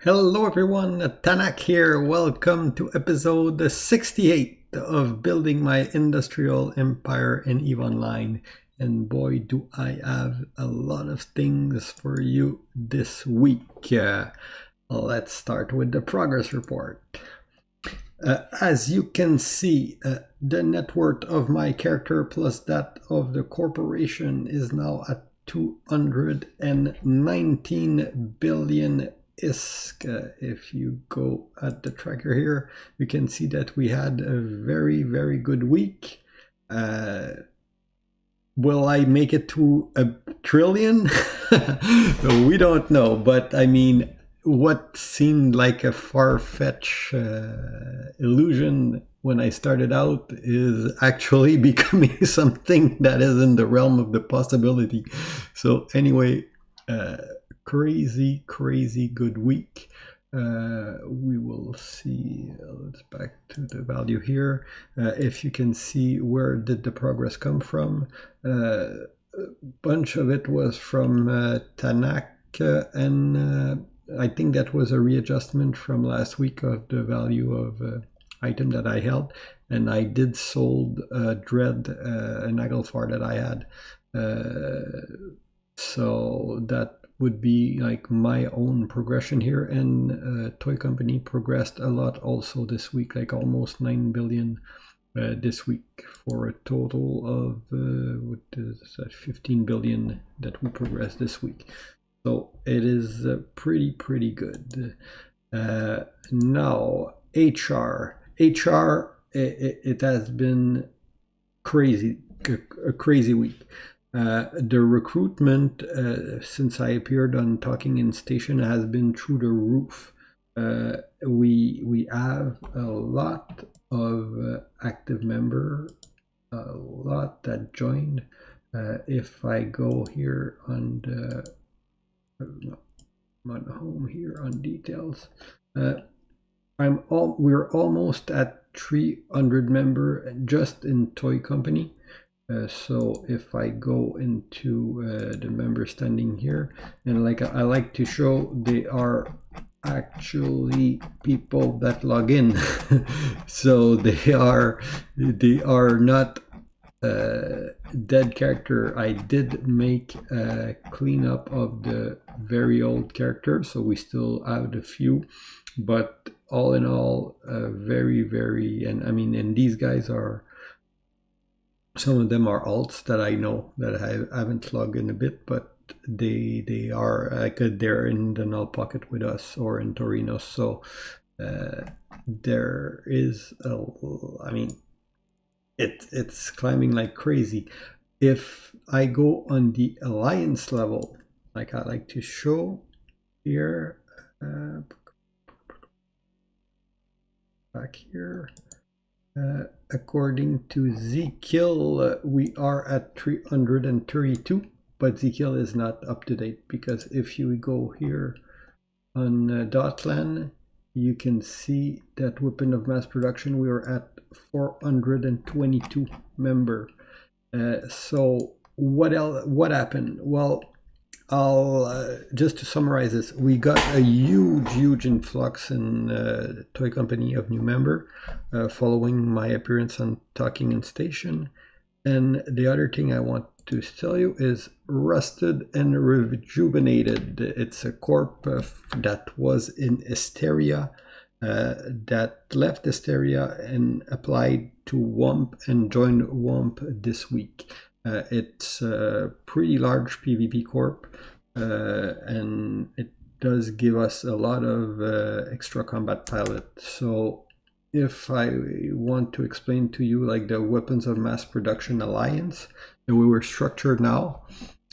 Hello everyone, Tanak here. Welcome to episode 68 of Building My Industrial Empire in EVE Online. And boy, do I have a lot of things for you this week. Let's start with the progress report. As you can see, the net worth of my character plus that of the corporation is now at 219 billion ISK. If you go at the tracker here, you can see that we had a very, very good week. Will I make it to a trillion? We don't know, but I mean, what seemed like a far-fetched illusion when I started out is actually becoming something that is in the realm of the possibility. So anyway, crazy good week. We will see, let's back to the value here. If you can see, where did the progress come from? A bunch of it was from Tanak, and I think that was a readjustment from last week of the value of item that I held, and I did sold Dread, an Nagelfar that I had. So that would be like my own progression here, and Toy Company progressed a lot also this week, like almost 9 billion this week, for a total of what is that, 15 billion that we progressed this week. So it is pretty good. Now HR, it has been crazy, a crazy week. The recruitment since I appeared on Talking in Station has been through the roof. We have a lot of active member, a lot that joined. If I go here on the on home here on details, we're almost at 300 member just in Toy Company. So if I go into the member standing here, and like I like to show, they are actually people that log in. So they are not dead character. I did make a cleanup of the very old character, so we still have a few, but all in all, very, and I mean, and these guys are, some of them are alts that I know that I haven't logged in a bit, but they are like they're in the null pocket with us or in Torino. So there is I mean, it's climbing like crazy. If I go on the alliance level, like I like to show here, back here. According to Zkill, we are at 332, but Zkill is not up to date, because if you go here on Dotlan, you can see that Weapon of Mass Production, we are at 422 member. So what happened? Well, I'll just to summarize this, we got a huge influx in Toy Company of new member following my appearance on Talking in Station. And the other thing I want to tell you is Rusted and Rejuvenated. It's a corp that was in Hysteria, that left Hysteria and applied to WOMP and joined WOMP this week. It's a pretty large PvP corp, and it does give us a lot of extra combat pilot. So if I want to explain to you like the Weapons of Mass Production Alliance, the way we're structured now,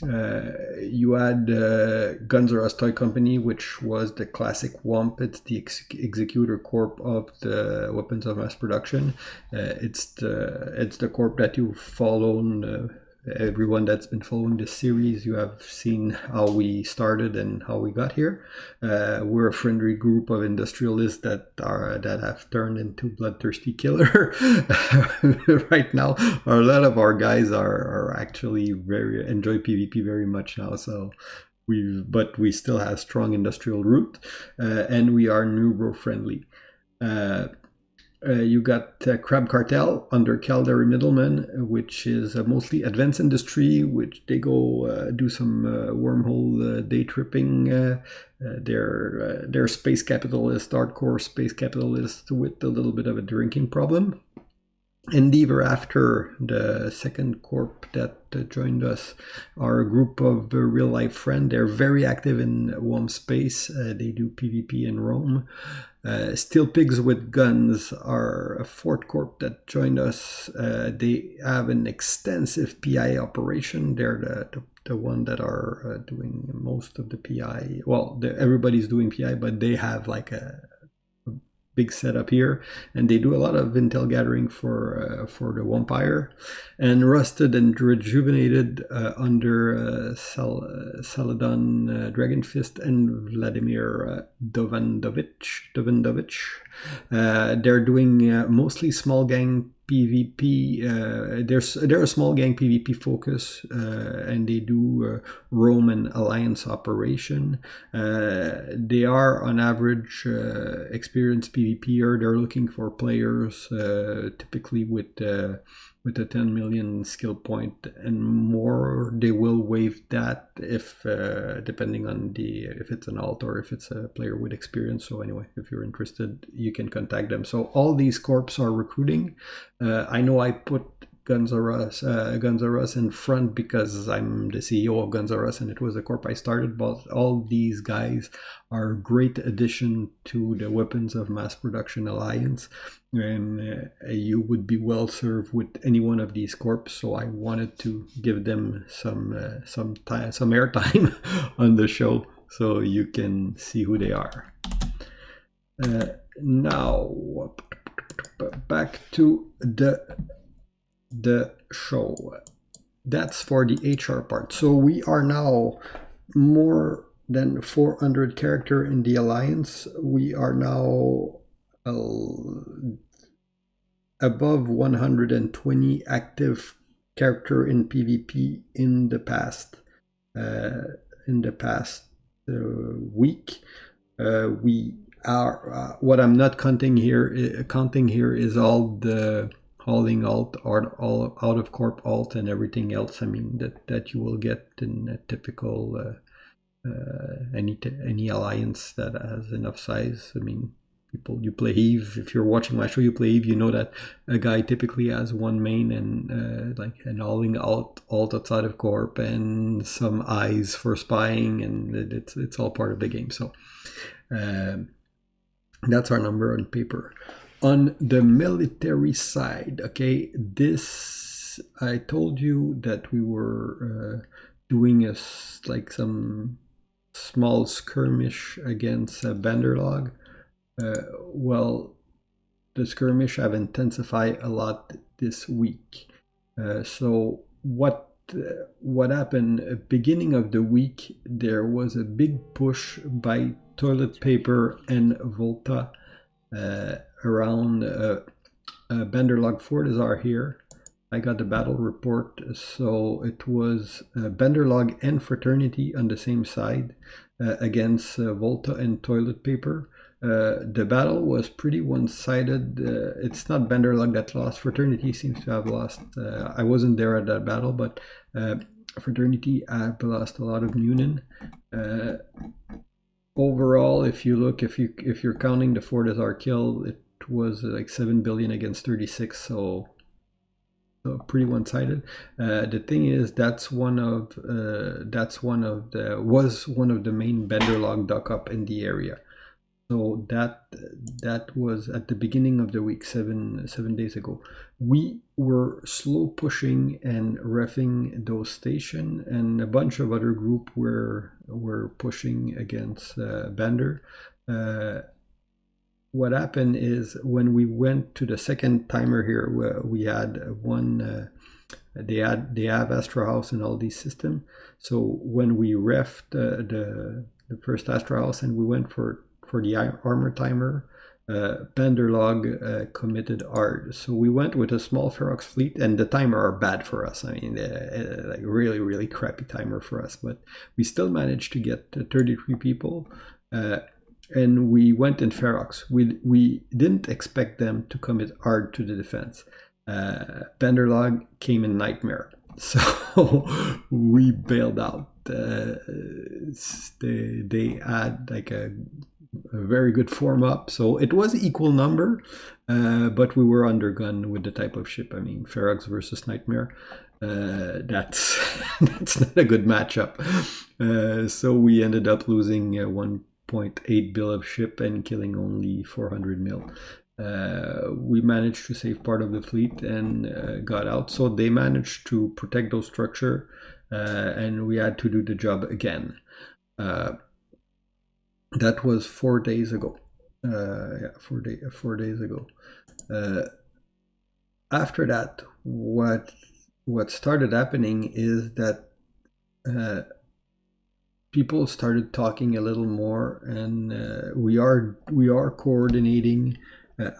you had Guns R Us Toy Company, which was the classic WOMP. It's the executor corp of the Weapons of Mass Production. It's the corp that you've followed. Everyone that's been following this series, you have seen how we started and how we got here. We're a friendly group of industrialists that have turned into bloodthirsty killer. Right now, a lot of our guys are actually very enjoy PvP very much now. So but we still have strong industrial root, and we are neuro friendly. You got Crab Cartel under Caldera Middleman, which is mostly advanced industry, which they go do some wormhole day tripping. They're space capitalist, hardcore space capitalist with a little bit of a drinking problem. Endeavor, after the second corp that joined us, are a group of real life friends. They're very active in WOM space. They do PvP in Rome. Steel Pigs with Guns are a fourth corp that joined us. They have an extensive PI operation. They're the one that are doing most of the PI. Well, everybody's doing PI, but they have like a big setup here, and they do a lot of intel gathering for the Vampire. And Rusted and Rejuvenated under Saladon Dragonfist and Vladimir Dovindovich. They're doing mostly small gang PvP. They're a small gang PvP focus, and they do Roman Alliance operation. They are on average experienced PvPer. They're looking for players typically with a 10 million skill point and more. They will waive that if depending on if it's an alt or if it's a player with experience. So anyway, if you're interested, you can contact them. So all these corps are recruiting. I know I put Guns R Us in front because I'm the CEO of Guns R Us and it was the corp I started, but all these guys are a great addition to the Weapons of Mass Production Alliance, and you would be well served with any one of these corps. So I wanted to give them some airtime on the show so you can see who they are. Now back to the show. That's for the HR part. So we are now more than 400 character in the alliance. We are now above 120 active character in PvP in the past week. We are what I'm not counting here is all the hauling alt, all out of corp alt, and everything else. I mean that you will get in a typical any alliance that has enough size. I mean, people, you play Eve. If you're watching my show, you play Eve. You know that a guy typically has one main and like an hauling alt outside of corp and some eyes for spying, and it's all part of the game. So that's our number on paper. On the military side, okay, this, I told you that we were doing some small skirmish against Banderlog. Well, the skirmish have intensified a lot this week. So what happened? Beginning of the week, there was a big push by Toilet Paper and Volta around Banderlog Forts are here. I got the battle report, so it was Banderlog and Fraternity on the same side against Volta and Toilet Paper. The battle was pretty one-sided. It's not Banderlog that lost. Fraternity seems to have lost. I wasn't there at that battle, but Fraternity have lost a lot of Noonan. Overall, if you're counting the fort as our kill, it was like 7 billion against 36, so pretty one-sided. The thing is, was one of the main Banderlog duck up in the area. So that was at the beginning of the week, seven days ago. We were slow pushing and reffing those stations, and a bunch of other group were pushing against Bander. What happened is when we went to the second timer here, we had one. They have Astra House in all these systems. So when we refed the first Astra House and we went for the armor timer, Banderlog committed hard. So we went with a small Ferox fleet, and the timer are bad for us. I mean, like really, really crappy timer for us. But we still managed to get 33 people, and we went in Ferox. We didn't expect them to commit hard to the defense. Banderlog came in Nightmare, so we bailed out. They had like a very good form up, so it was equal number, but we were undergunned with the type of ship. I mean, Ferox versus Nightmare, that's that's not a good matchup. So we ended up losing 1.8 bill of ship and killing only 400 mil. We managed to save part of the fleet and got out. So they managed to protect those structure, and we had to do the job again. That was 4 days ago. Yeah, 4 days ago. After that, what started happening is that people started talking a little more, and we are coordinating.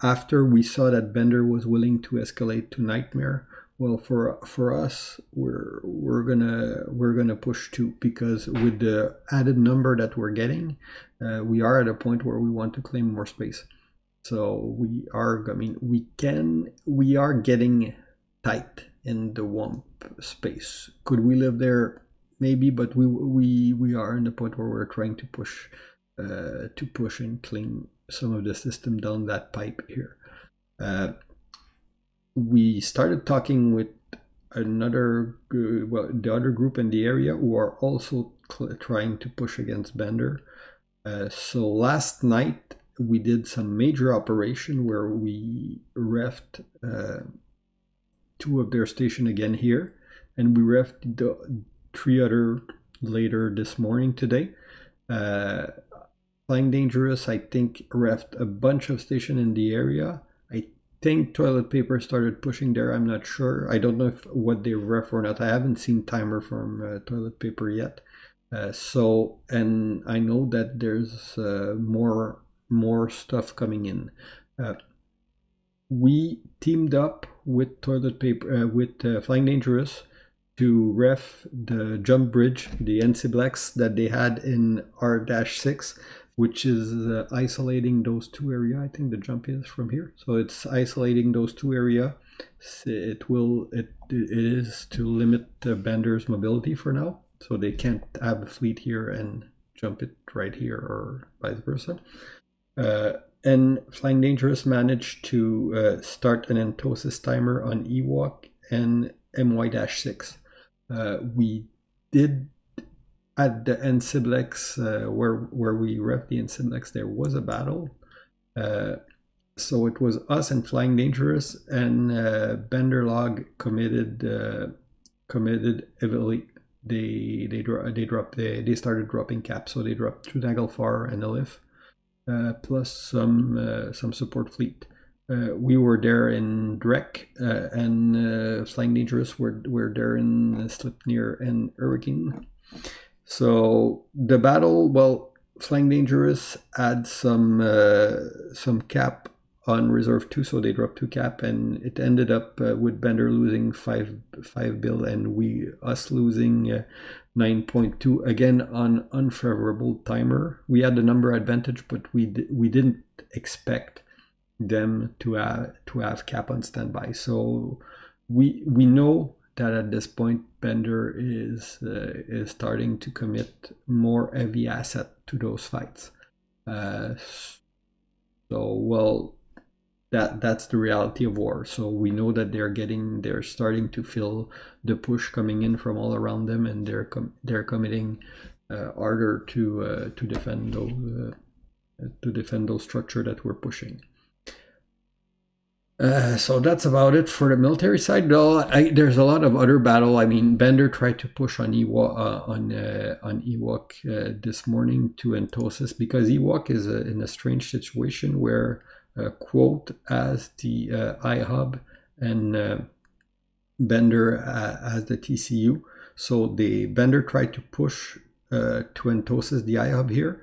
After we saw that Bender was willing to escalate to Nightmare, well, for us, we're gonna push too, because with the added number that we're getting, we are at a point where we want to claim more space. So we are. I mean, we are getting tight in the Wump space. Could we live there? Maybe, but we are in the point where we're trying to push and clean some of the system down that pipe here. We started talking with the other group in the area who are also trying to push against Bender. So last night we did some major operation where we refed 2 of their station again here, and we refed the 3 other later this morning today. Flying Dangerous, I think, refed a bunch of station in the area. I think Toilet Paper started pushing there. I'm not sure. I don't know what they ref or not. I haven't seen timer from Toilet Paper yet. And I know that there's more stuff coming in. We teamed up with Toilet Paper with Flying Dangerous to ref the jump bridge, the NCBlex that they had in R-6, which is isolating those 2 areas. I think the jump is from here, so it's isolating those 2 areas. It is to limit the Bender's mobility for now, so they can't have a fleet here and jump it right here or vice versa. And Flying Dangerous managed to start an entosis timer on Ewok and MY-6. We did at the NCBlex where we ref the NCBlex, there was a battle. So it was us and Flying Dangerous, and Banderlog committed heavily. They started dropping caps, so they dropped 2 Nagelfar and a Elif, plus some support fleet. We were there in Drek, and Flying Dangerous were there in Sleipnir and Hurricane. So the battle, well, Flying Dangerous had some cap on reserve 2, so they dropped 2 cap, and it ended up with Bender losing 5 bill and us losing 9.2, again on unfavorable timer. We had the number advantage, but we didn't expect them to have cap on standby. So we know that at this point Bender is starting to commit more heavy asset to those fights. So well, that's the reality of war. So we know that they're starting to feel the push coming in from all around them, and they're committing harder to defend those structure that we're pushing. So that's about it for the military side. Though there's a lot of other battle. I mean, Bender tried to push on Ewok this morning to entosis, because Ewok is in a strange situation where Quote as the iHub and Bender as the TCU. So the Bender tried to push to entosis the iHub here,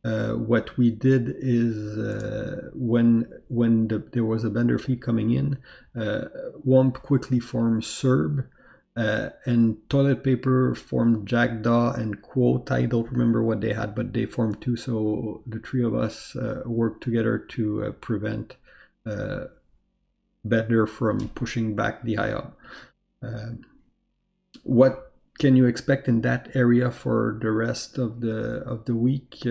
what we did is when there was a Bender fleet coming in, Womp quickly formed Serb, and Toilet Paper formed Jackdaw and Quote. I don't remember what they had, but they formed two, so the three of us worked together to prevent Bender from pushing back the IOB. What can you expect in that area for the rest of the week?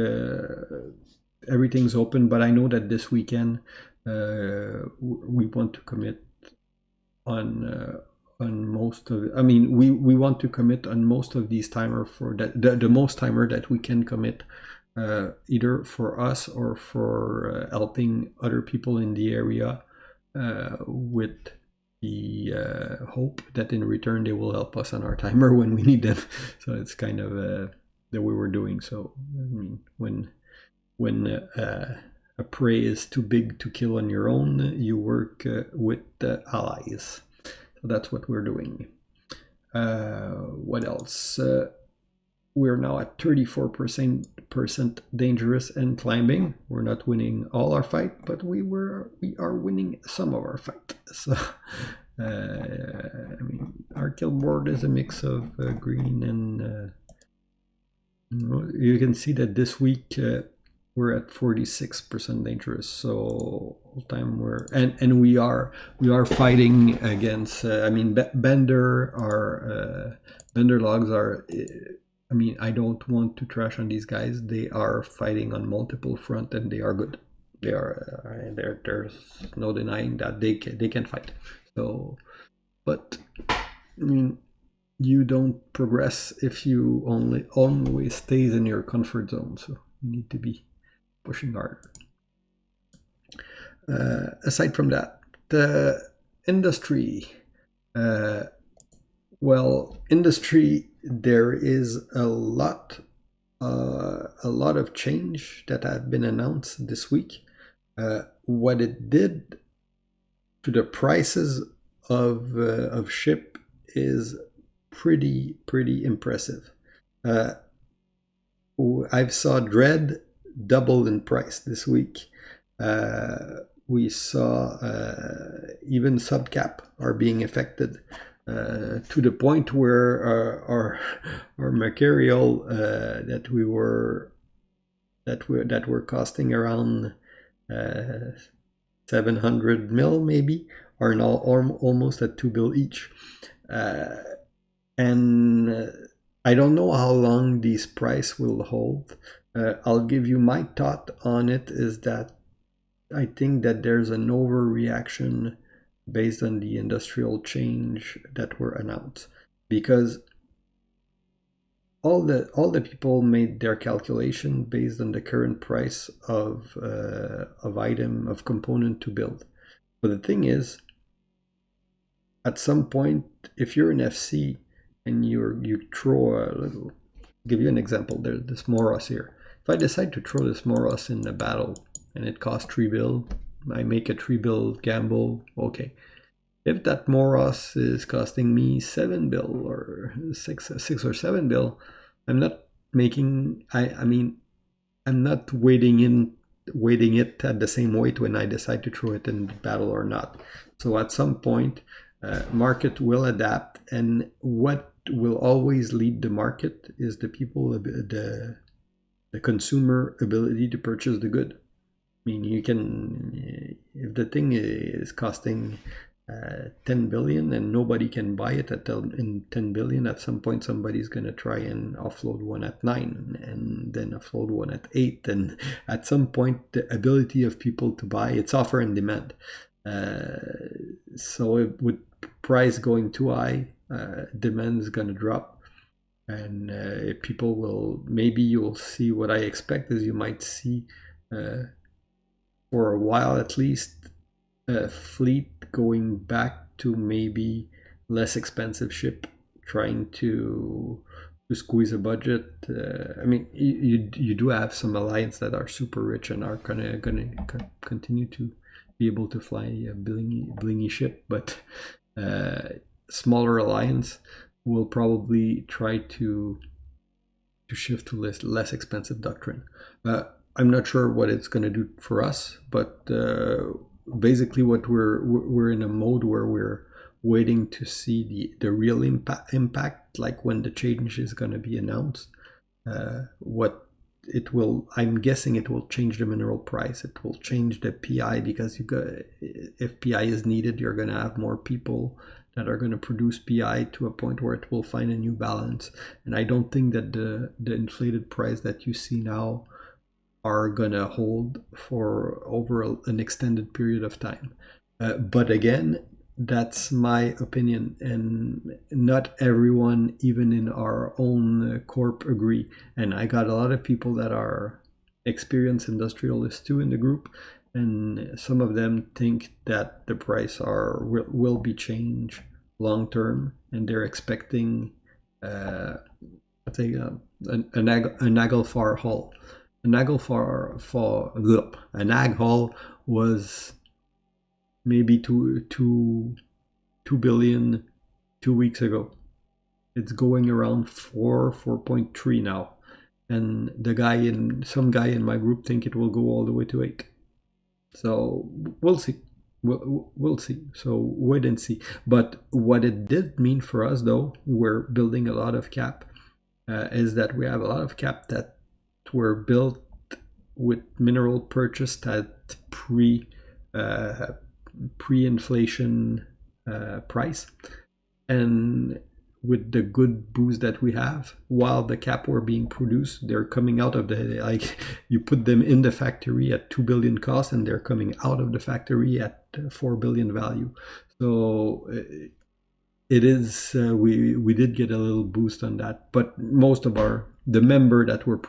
Everything's open, but I know that this weekend we want to commit on most of. I mean, we want to commit on most of these timer for the most timer that we can commit, either for us or for helping other people in the area with the hope that in return they will help us on our timer when we need them. So it's kind of the way we're doing. So I mean, when a prey is too big to kill on your own, you work with allies. So that's what we're doing. What else? We're now at 34% dangerous and climbing. We're not winning all our fight, but we are winning some of our fight. So I mean, our kill board is a mix of green and you can see that this week we're at 46% dangerous. So all time we're and we are fighting against. I mean, Banderlogs are. I mean, I don't want to trash on these guys. They are fighting on multiple fronts, and they are good. They are. There's no denying that they can fight. So, but I mean, you don't progress if you always stays in your comfort zone. So you need to be pushing harder. Aside from that, the industry. Well, industry, there is a lot of change that have been announced this week. What it did to the prices of ship is pretty impressive. I've saw Dread double in price this week. We saw even subcap are being affected. To the point where our material that were costing around 700 mil maybe are now almost at 2 bill each, and I don't know how long these price will hold. I'll give you my thought on it is that I think that there's an overreaction based on the industrial change that were announced, because all the people made their calculation based on the current price of component to build. But the thing is, at some point, if you're an FC and you throw a little, give you an example. There's this Moros here. If I decide to throw this Moros in the battle and it costs 3 bill, I make a 3 bill gamble, okay. If that Moros is costing me 7 bill or 6 or 7 bill, I'm not making, I mean, I'm not weighting it at the same weight when I decide to throw it in battle or not. So at some point, market will adapt, and what will always lead the market is the people, the consumer ability to purchase the good. I mean, you can, if the thing is costing 10 billion and nobody can buy it at 10 billion, at some point somebody's going to try and offload one at 9 and then offload one at 8, and at some point the ability of people to buy, it's offer and demand. So with price going too high, demand is going to drop, and people will, maybe you'll see, what I expect is you might see for a while at least, fleet going back to maybe less expensive ship, trying to squeeze a budget. I mean, you do have some alliance that are super rich and are gonna continue to be able to fly a blingy ship, but smaller alliance will probably try to shift to less expensive doctrine. I'm not sure what it's going to do for us, but basically what we're in a mode where we're waiting to see the real impact, like when the change is going to be announced. What it will, I'm guessing it will change the mineral price. It will change the PI, because if PI is needed, you're going to have more people that are going to produce PI to a point where it will find a new balance. And I don't think that the inflated price that you see now are gonna hold for over an extended period of time. But again, that's my opinion, and not everyone, even in our own corp, agree. And I got a lot of people that are experienced industrialists too in the group, and some of them think that the price will be changed long term, and they're expecting I think an Nagelfar haul. A nag haul was maybe two billion 2 weeks ago. It's going around 4.3 now, and some guy in my group think it will go all the way to 8. So we'll see. We'll see. So wait and see. But what it did mean for us, though, we're building a lot of cap, is that we have a lot of cap that were built with mineral purchased at pre-inflation price, and with the good boost that we have, while the cap were being produced, they're coming out of like you put them in the factory at 2 billion cost, and they're coming out of the factory at 4 billion value. So it is we did get a little boost on that, but most of the member that were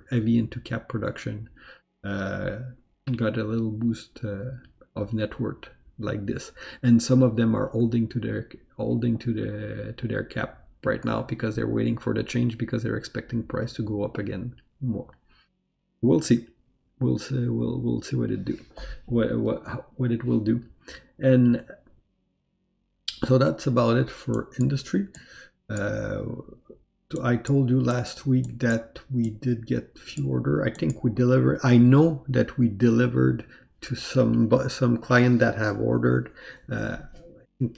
heavy into cap production got a little boost of net worth like this, and some of them are holding to their cap right now because they're waiting for the change, because they're expecting price to go up again more. We'll see. We'll see what it do, what it will do. And so that's about it for industry. So I told you last week that we did get few order. I think we delivered. I know that we delivered to some client that have ordered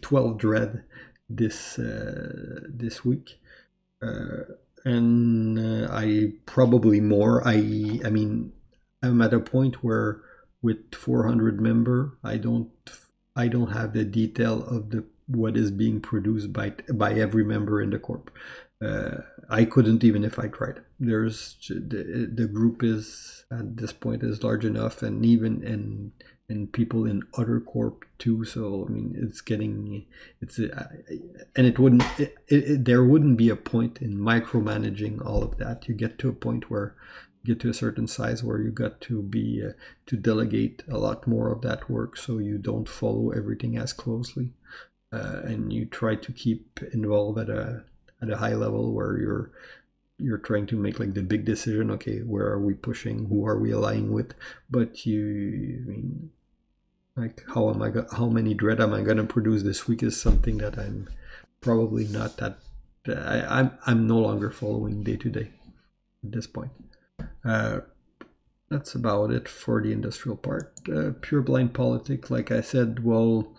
12 dread this week, and I probably more. I mean, I'm at a point where with 400 member, I don't have the detail of what is being produced by every member in the corp. I couldn't, even if I tried. There's the group is at this point is large enough, and even and people in other corp too. So I mean, and it wouldn't there wouldn't be a point in micromanaging all of that. You get to a point where you get to a certain size where you got to be to delegate a lot more of that work, so you don't follow everything as closely, and you try to keep involved at a high level where you're trying to make like the big decision. Okay, where are we pushing? Who are we aligning with? But I mean, like how many dread am I gonna produce this week is something that I'm probably not that. I'm no longer following day to day at this point. That's about it for the industrial part. Pure blind politics, like I said, well,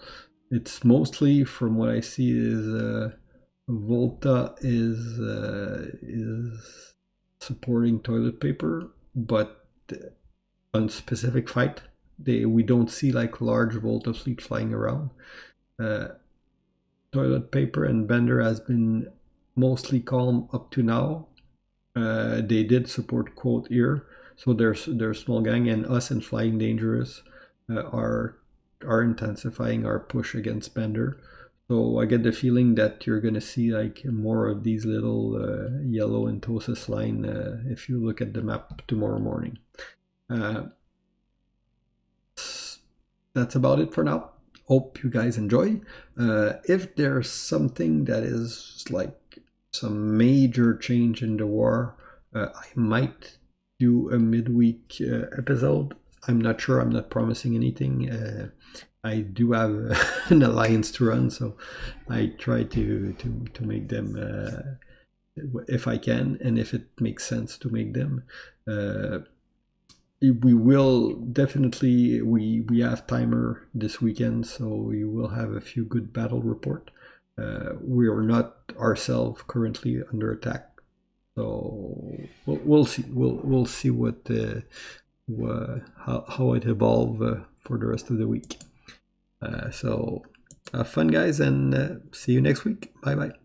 it's mostly, from what I see, is Volta is supporting toilet paper, but on specific fight, we don't see like large Volta fleet flying around. Toilet paper and Bender has been mostly calm up to now. They did support quote here, so their small gang, and us and Flying Dangerous are intensifying our push against Bender. So I get the feeling that you're gonna see like more of these little yellow and Tosis line if you look at the map tomorrow morning. That's about it for now. Hope you guys enjoy. If there's something that is like some major change in the war, I might do a midweek episode. I'm not sure. I'm not promising anything. I do have an alliance to run, so I try to make them if I can, and if it makes sense to make them. we will definitely, we have timer this weekend, so we will have a few good battle report. We are not ourselves currently under attack, so we'll see. We'll see how it evolves for the rest of the week. So have fun, guys, and see you next week. Bye bye.